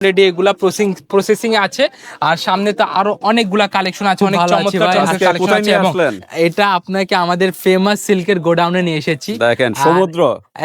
Already এগুলা processing এ আছে। আর সামনে তো আরো অনেকগুলা কালেকশন আছে, অনেক চমৎকার কালেকশন আছে। এবং এটা আপনাকে আমাদের ফেমাস সিল্কের গোডাউনে নিয়ে এসেছি। দেখেন সমুদ্র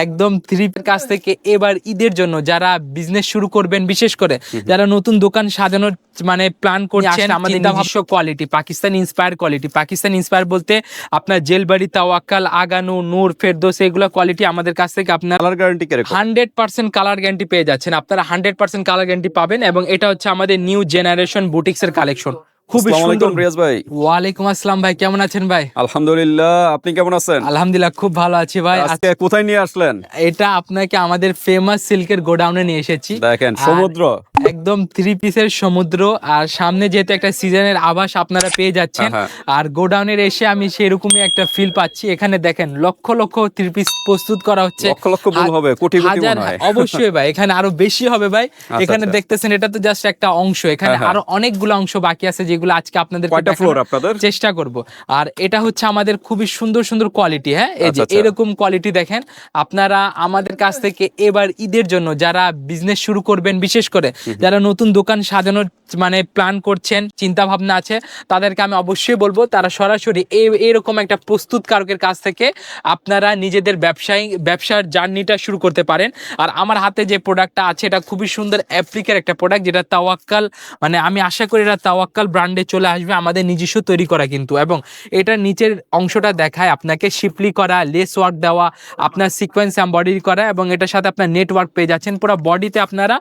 একদম থ্রি কাছ থেকে এবার ঈদের জন্য যারা বিজনেস শুরু করবেন, বিশেষ করে যারা নতুন দোকান সাজানোর মানে প্ল্যান করছেন, আমাদের নিজস্ব quality Pakistan inspire quality. Pakistan inspire বলতে আপনার জেলবাড়ি, তাওয়াক্কাল, আগানু, নূর, ফেরদৌস এগুলো কোয়ালিটি আমাদের কাছ থেকে আপনার কালার গ্যারান্টি কিরকম? 100% কালার গ্যারান্টি পেয়ে যাচ্ছেন। আপনারা 100% কালার গ্যারান্টি পাবেন। এবং এটা হচ্ছে আমাদের নিউ জেনারেশন বুটিক্স এর কালেকশন, খুবই সুন্দর। রিয়াজ ভাই, ওয়ালাইকুম আসসালাম ভাই, কেমন আছেন ভাই? আলহামদুলিল্লাহ, আপনি কেমন আছেন? আলহামদুলিল্লাহ খুব ভালো আছি ভাই। আজকে কোথায় নিয়ে আসলেন? এটা আপনাকে আমাদের ফেমাস সিল্কের গোডাউনে নিয়ে এসেছি। দেখেন সমুদ্র, একদম থ্রি পিসের সমুদ্র। আর সামনে যেহেতু একটা সিজনের আভাস আপনারা পেয়ে যাচ্ছেন, আর গোডাউনের এসে আমি সেরকমই একটা ফিল পাচ্ছি। এখানে দেখেন লক্ষ লক্ষ থ্রি পিস প্রস্তুত করা হচ্ছে। লক্ষ লক্ষ ভুল হবে, কোটি কোটি মনে হয়। অবশ্যই ভাই, এখানে আরো বেশি হবে ভাই। এখানে দেখতেছেন এটা তো জাস্ট একটা অংশ, এখানে আরো অনেকগুলো অংশ বাকি আছে যেগুলো আজকে আপনাদের চেষ্টা করব। আর এটা হচ্ছে আমাদের খুবই সুন্দর সুন্দর কোয়ালিটি। হ্যাঁ, এই যে এরকম কোয়ালিটি দেখেন আপনারা আমাদের কাছ থেকে এবার ঈদের জন্য যারা বিজনেস শুরু করবেন, বিশেষ করে যারা নতুন দোকান সাজানোর মানে প্ল্যান করছেন, চিন্তা ভাবনা আছে, তাদেরকে আমি অবশ্যই বলবো তারা সরাসরি এরকম একটা প্রস্তুতকারকের কাছ থেকে আপনারা নিজেদের ব্যবসার জার্নিটা শুরু করতে পারেন। আর আমার হাতে যে প্রোডাক্টটা আছে এটা খুবই সুন্দর অ্যাপ্লিকের একটা প্রোডাক্ট, যেটা তাওয়াক্কাল, মানে আমি আশা করি এটা তাওয়াক্কাল ব্র্যান্ডে চলে আসবে, আমাদের নিজস্ব তৈরি করা কিন্তু। এবং এটার নিচের অংশটা দেখায় আপনাকে শিপলি করা, লেস ওয়ার্ক দেওয়া, আপনার সিকোয়েন্স এমব্রয়ডারি করা, এবং এটার সাথে আপনার নেটওয়ার্ক পেয়ে যাচ্ছেন। পুরো বডিতে আপনারা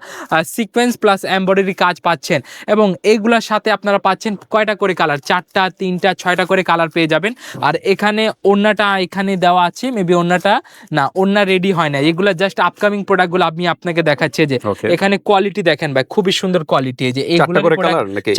সিকোয়েন্স প্লাস এমব্রয়ডারি কাজ পাচ্ছেন। এবং এইগুলোর সাথে আপনারা পাচ্ছেন কয়টা করে কালার, 4টা, 3টা, 6টা করে কালার পেয়ে যাবেন। আর এখানে ওড়নাটা এখানে দেওয়া আছে, মেবি ওড়নাটা না, ওড়না রেডি হয় না, এগুলো জাস্ট আপকামিং প্রোডাক্টগুলো আমি আপনাকে দেখাচ্ছি। যে এখানে কোয়ালিটি দেখেন ভাই, খুবই সুন্দর কোয়ালিটি। যে এইগুলো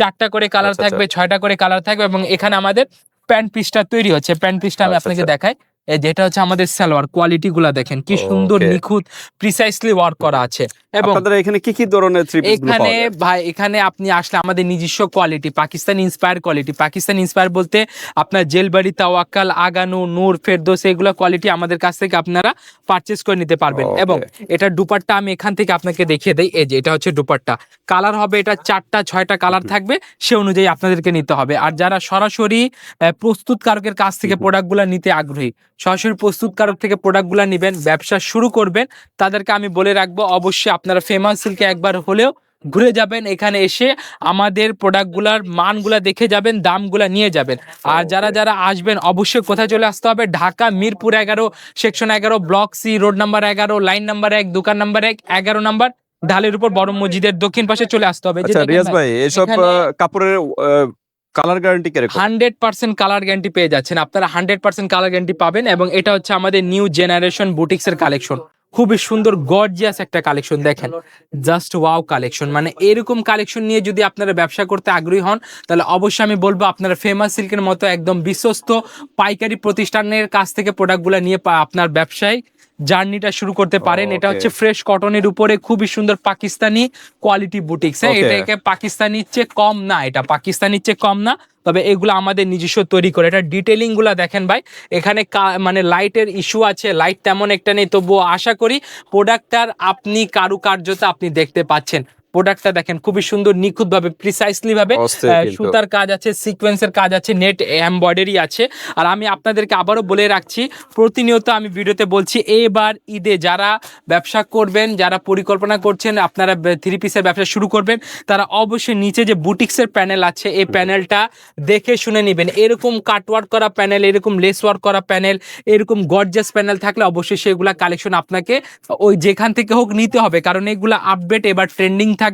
4টা করে কালার থাকবে, 6টা করে কালার থাকবে। এবং এখানে আমাদের প্যান্ট পিসটা তৈরি হচ্ছে। প্যান্ট পিসটা আমি আপনাকে দেখাই। যেটা হচ্ছে আমাদের সালোয়ার, কোয়ালিটি গুলা দেখেন কি সুন্দর, নিখুঁত, প্রিসাইসলি ওয়ার্ক করা আছে। এবং আপনাদের এখানে কি কি ধরনের থ্রি পিস গুলো পাওয়া যায়? ভাই এখানে আপনি আসলে আমাদের নিজস্ব quality Pakistan inspire quality. Pakistan inspire বলতে আপনার জেলবাড়ি, তাওয়াক্কাল, আগানু, নূর, ফেরদৌস এগুলো কোয়ালিটি আমাদের কাছ থেকে আপনারা পারচেজ করে নিতে পারবেন। এবং এটা দুপাট্টা আমি এখান থেকে আপনাকে দেখিয়ে দেই। এই যে এটা হচ্ছে দুপাট্টা, কালার হবে এটা 4টা 6টা কালার থাকবে, সে অনুযায়ী আপনাদেরকে নিতে হবে। আর যারা সরাসরি প্রস্তুতকারকের কাছ থেকে প্রোডাক্টগুলো নিতে আগ্রহী, সরাসরি প্রস্তুতকারক থেকে প্রোডাক্টগুলো নেবেন, ব্যবসা শুরু করবেন, তাদেরকে আমি বলে রাখবো অবশ্যই আপনারা ফেমাস সিল্কে একবার হলেও ঘুরে যাবেন। এখানে এসে আমাদের প্রোডাক্টগুলার মানগুলা দেখে যাবেন, দামগুলা নিয়ে যাবেন। আর যারা যারা আসবেন অবশ্যই কোথায় চলে আসতে হবে, Dhaka Mirpur 11, section 11, block C, road number 11, line number 1, দোকান নাম্বার 1, 11 নাম্বার, ঢালের উপর বড় মসজিদের দক্ষিণ পাশে চলে আসতে হবে। রিয়াজ ভাই, এসব কাপড়ের কালার গ্যারান্টি কিরকম? 100% কালার গ্যারান্টি পেয়ে যাচ্ছেন আপনারা, 100% কালার গ্যারান্টি পাবেন। এবং এটা হচ্ছে আমাদের নিউ জেনারেশন বুটিক্স এর কালেকশন, খুবই সুন্দর গর্জিয়াস একটা কালেকশন। দেখেন জাস্ট ওয়াও কালেকশন। মানে এরকম কালেকশন নিয়ে যদি আপনারা ব্যবসা করতে আগ্রহী হন, তাহলে অবশ্যই আমি বলবো আপনারা ফেমাস সিল্কের মতো একদম বিশ্বস্ত পাইকারি প্রতিষ্ঠানের কাছ থেকে প্রোডাক্টগুলো নিয়ে আপনার ব্যবসায় জার্নিটা শুরু করতে পারেন। এটা হচ্ছে ফ্রেশ কটনের উপরে খুবই সুন্দর পাকিস্তানি কোয়ালিটি বুটিক্স। এটাকে পাকিস্তানির চেয়ে কম না, এটা পাকিস্তানির চেয়ে কম না, তবে এগুলো আমাদের নিজস্ব তৈরি করে। এটা ডিটেলিং গুলা দেখেন ভাই, এখানে মানে লাইটের ইস্যু আছে, লাইট তেমন একটা নেই, তবুও আশা করি প্রোডাক্টটার আপনি কারুকার্যতা আপনি দেখতে পাচ্ছেন। প্রোডাক্টটা দেখেন খুবই সুন্দর, নিখুঁত ভাবে, প্রিসাইসলি ভাবে সুতার কাজ আছে, সিকোয়েন্সের কাজ আছে, নেট এমব্রয়ডারি আছে। আর আমি আপনাদেরকে আবারও বলে রাখছি, প্রতিনিয়ত আমি ভিডিওতে বলছি, এবার ঈদে যারা ব্যবসা করবেন, যারা পরিকল্পনা করছেন আপনারা থ্রি পিসের ব্যবসা শুরু করবেন, তারা অবশ্যই নিচে যে বুটিক্সের প্যানেল আছে এই প্যানেলটা দেখে শুনে নেবেন। এরকম কাটওয়ার্ক করা প্যানেল, এরকম লেস ওয়ার্ক করা প্যানেল, এরকম গর্জিয়াস প্যানেল থাকলে অবশ্যই সেগুলা কালেকশন আপনাকে ওই যেখান থেকে হোক নিতে হবে, কারণ এগুলা আপডেট এবার ট্রেন্ডিং থাকবে।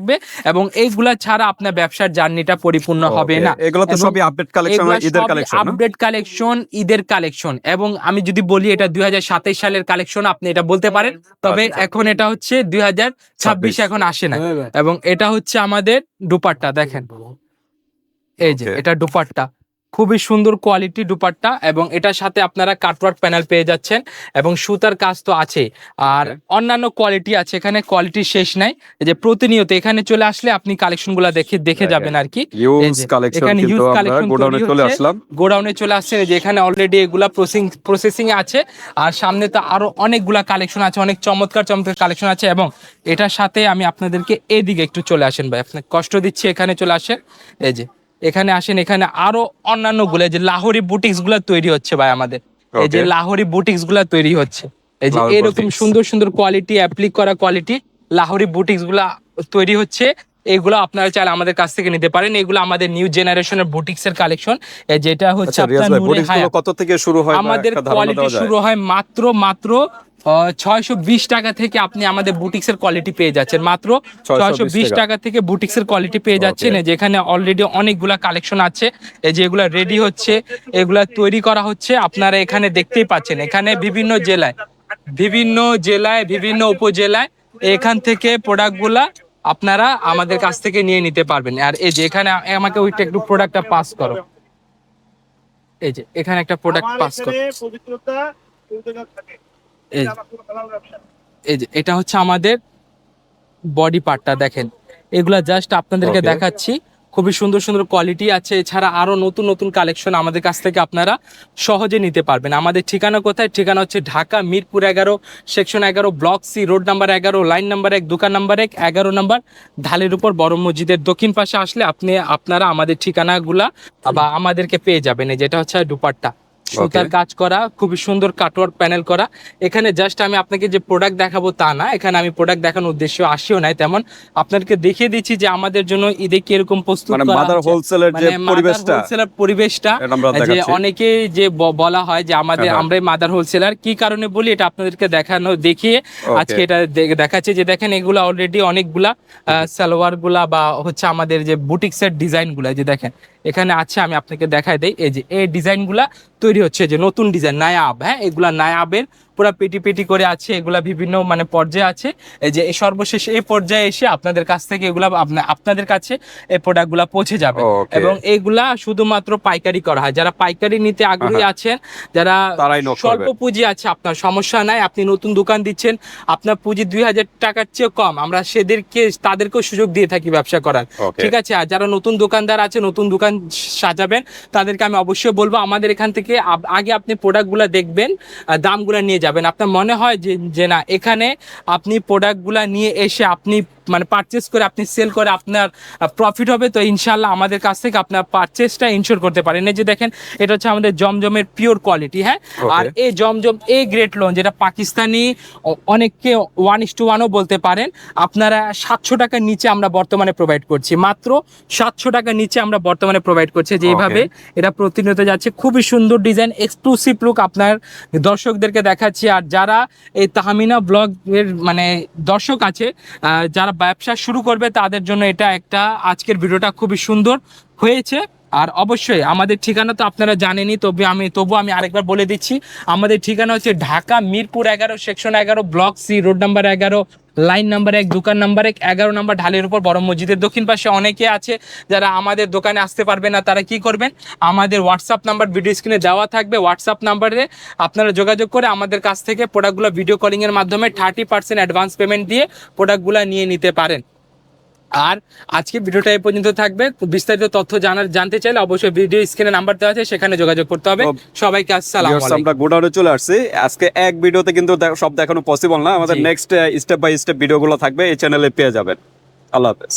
এবং এইগুলা ছাড়া আপনার ব্যবসার জার্নিটা পরিপূর্ণ হবে না। এগুলো তো সবই আপডেট কালেকশন, ঈদের কালেকশন, আপডেট কালেকশন, ঈদের কালেকশন। এবং আমি যদি বলি এটা 2027 সালের কালেকশন, আপনি এটা বলতে পারেন, তবে এখন এটা হচ্ছে 2026, এখন আসে না। এবং এটা হচ্ছে আমাদের দুপাট্টা, দেখেন এই যে এটা দুপাট্টা, খুবই সুন্দর কোয়ালিটি দুপাট্টা, এবং এটার সাথে আপনারা কাটওয়ার্ক প্যানেল পেয়ে যাচ্ছেন, এবং সুতার কাজ তো আছে, আর অন্যান্য কোয়ালিটি আছে এখানে, কোয়ালিটি শেষ নাই। এই যে প্রতিনিয়ত এখানে চলে আসলে আপনি কালেকশনগুলো দেখে যাবেন আর কি। এখানে ইউজ কালেকশন গোডাউনে চলে আসলাম, গোডাউনে চলে আসছে, যে এখানে অলরেডি এগুলা প্রসেসিং এ আছে, আর সামনে তো আরো অনেকগুলা কালেকশন আছে, অনেক চমৎকার চমৎকার কালেকশন আছে। এবং এটার সাথে আমি আপনাদেরকে এদিকে একটু চলে আসেন ভাই, আপনাকে কষ্ট দিচ্ছি, এখানে চলে আসেন, এই যে এখানে আসেন, এখানে আরো অন্যান্য গুলো, যে লাহোরি বুটিক্স গুলা তৈরি হচ্ছে ভাই আমাদের, এই যে লাহোরি বুটিক্স গুলা তৈরি হচ্ছে, এই যে এরকম সুন্দর সুন্দর কোয়ালিটি, অ্যাপ্লিক করা কোয়ালিটি লাহোরি বুটিক্স গুলা তৈরি হচ্ছে। এগুলো আপনারা চাইলে আমাদের কাছ থেকে নিতে পারেন, এগুলো আমাদের নিউ জেনারেশনের বুটিক্স এর কালেকশন। যেটা হচ্ছে কত থেকে শুরু হয়? আমাদের কোয়ালিটি শুরু হয় মাত্র 620 টাকা থেকে, আপনি আমাদের বুটিক্স এর কোয়ালিটি পেয়ে যাচ্ছেন মাত্র 620 টাকা থেকে বুটিক্স এর কোয়ালিটি পেয়ে যাচ্ছেন। যেখানে অলরেডি অনেকগুলা কালেকশন আছে, এই যে এগুলা রেডি হচ্ছে, এগুলা তৈরি করা হচ্ছে, আপনারা এখানে দেখতেই পাচ্ছেন। এখানে বিভিন্ন জেলায় বিভিন্ন উপজেলায় এখান থেকে প্রোডাক্টগুলা আপনারা আমাদের কাছ থেকে নিয়ে নিতে পারবেন। আর এই যে এখানে আমাকে ওইটা একটু প্রোডাক্টটা পাস করো, এই যে এখানে একটা প্রোডাক্ট পাস করো, এই যে এটা হচ্ছে আমাদের বডি পার্টটা, দেখেন এগুলা জাস্ট আপনাদেরকে দেখাচ্ছি, খুবই সুন্দর সুন্দর কোয়ালিটি আছে। এছাড়া আরো নতুন নতুন কালেকশন আমাদের কাছ থেকে আপনারা সহজে নিতে পারবেন। আমাদের ঠিকানা কোথায়? ঠিকানা হচ্ছে Dhaka Mirpur 11, section 11, block C, road number 11, line number 1, দোকান নাম্বার 1, 11 নাম্বার, ঢালের উপর বড় মসজিদের দক্ষিণ পাশে আসলে আপনারা আমাদের ঠিকানাগুলা বা আমাদেরকে পেয়ে যাবেন। যেটা হচ্ছে দুপাট্টা, সুতার কাজ করা, খুবই সুন্দর কাটওয়ার্ক প্যানেল করা। এখানে জাস্ট আমি আপনাকে যে প্রোডাক্ট দেখাবো তা না, এখানে আমি প্রোডাক্ট দেখানোর উদ্দেশ্য আসিও নাই তেমন, আপনাদেরকে দেখিয়ে দিচ্ছি যে আমাদের জন্য ঈদে কিরকম প্রস্তুত করা হচ্ছে, মাদার হোলসেলের যে পরিবেশটা, যে অনেকে যে বলা হয় যে আমরাই মাদার হোলসেলার, কি কারণে বলি এটা আপনাদেরকে দেখিয়ে আজকে এটা দেখাচ্ছে। যে দেখেন এগুলা অলরেডি অনেকগুলা সালোয়ার গুলা বা হচ্ছে আমাদের যে বুটিক্সের ডিজাইন গুলা, যে দেখেন এখানে আছে, আমি আপনাকে দেখাই দেই। এই যে এই ডিজাইন গুলা তৈরি হচ্ছে, যে নতুন ডিজাইন নায়াব, হ্যাঁ এগুলা নায়াবের পুরা পেটি পেটি করে আছে, এগুলা বিভিন্ন মানে পর্যায়ে আছে। এই যে সর্বশেষ এই পর্যায়ে এসে আপনাদের কাছ থেকে এগুলা আপনাদের কাছে এই প্রোডাক্টগুলা পৌঁছে যাবে। এবং এইগুলা শুধুমাত্র পাইকারি করা হয়। যারা পাইকারি নিতে আগ্রহী আছেন, যারা স্বল্প পুঁজি আছে, আপনার সমস্যা নাই, আপনি নতুন দোকান দিচ্ছেন, আপনার পুঁজি 2000 টাকার চেয়ে কম, আমরা তাদেরকেও সুযোগ দিয়ে থাকি ব্যবসা করার, ঠিক আছে। আর যারা নতুন দোকানদার আছে, নতুন দোকান সাজাবেন, তাদেরকে আমি অবশ্যই বলবো আমাদের এখান থেকে আগে আপনি প্রোডাক্টগুলা দেখবেন, দামগুলা নিয়ে যাবেন। আপনার মনে হয় যে না, এখানে আপনি প্রোডাক্টগুলা নিয়ে এসে আপনি মানে পারচেজ করে আপনি সেল করে আপনার প্রফিট হবে, তো ইনশাল্লাহ আমাদের কাছ থেকে আপনার পারচেজটা ইনশিওর করতে পারেন। এই যে দেখেন এটা হচ্ছে আমাদের জমজমের পিওর কোয়ালিটি, হ্যাঁ। আর এই জমজম এই গ্রেট লোন, যেটা পাকিস্তানি, অনেককে 1:1ও বলতে পারেন, আপনারা 700 টাকার নিচে আমরা বর্তমানে প্রোভাইড করছি, মাত্র 700 টাকার নিচে আমরা বর্তমানে প্রোভাইড করছি। যেভাবে এটা প্রতিনিয়ত যাচ্ছে, খুবই সুন্দর ডিজাইন, এক্সক্লুসিভ লুক আপনার দর্শকদেরকে দেখাচ্ছি। আর যারা এই তাহমিনা ব্লগ এর মানে দর্শক আছে, যারা ব্যবসা শুরু করবে, তাদের জন্য এটা একটা আজকের ভিডিওটা খুবই সুন্দর হয়েছে। আর অবশ্যই আমাদের ঠিকানা তো আপনারা জানেনই, তবু আমি আরেকবার বলে দিচ্ছি, আমাদের ঠিকানা হচ্ছে Dhaka Mirpur 11, section 11, block C, road number 11, line number 1, দোকান নাম্বার 1, 11 নাম্বার, ঢালের উপর বড় মসজিদের দক্ষিণ পাশে। অনেকে আছে যারা আমাদের দোকানে আসতে পারবে না, তারা কি করবেন, আমাদের হোয়াটসঅ্যাপ নাম্বার ভিডিও স্ক্রিনে দেওয়া থাকবে, হোয়াটসঅ্যাপ নাম্বারে আপনারা যোগাযোগ করে আমাদের কাছ থেকে প্রোডাক্টগুলো ভিডিও কলিং এর মাধ্যমে 30% অ্যাডভান্স পেমেন্ট দিয়ে প্রোডাক্টগুলো নিয়ে নিতে পারেন। আর আজকে ভিডিওটা এই পর্যন্ত থাকবে। বিস্তারিত তথ্য জানতে চাইলে অবশ্যই ভিডিও স্ক্রিনে নাম্বার দেওয়া আছে, সেখানে যোগাযোগ করতে হবে। সবাইকে আসসালামু আলাইকুম। আমরা গোডাউনে চলে আসছি। আজকে এক ভিডিওতে কিন্তু সব দেখানো পসিবল না, আমাদের নেক্সট স্টেপ বাই স্টেপ ভিডিওগুলো থাকবে, এই চ্যানেলে পেয়ে যাবেন। আল্লাহ হাফেজ।